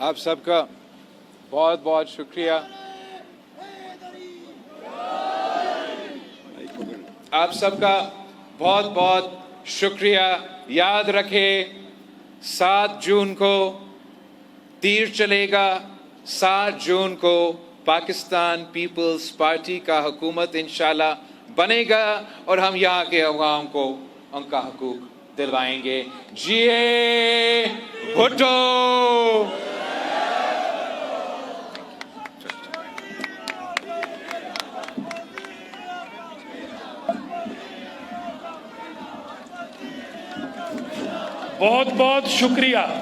आप सबका बहुत बहुत शुक्रिया। आप सबका बहुत बहुत शुक्रिया। याद रखें 7 जून को तीर चलेगा। 7 जून को पाकिस्तान पीपल्स पार्टी का हुकूमत इंशाल्लाह बनेगा और हम यहाँ के अवाम को उनका हकूक दिलवाएंगे। जिए भुट्टो। बहुत बहुत शुक्रिया।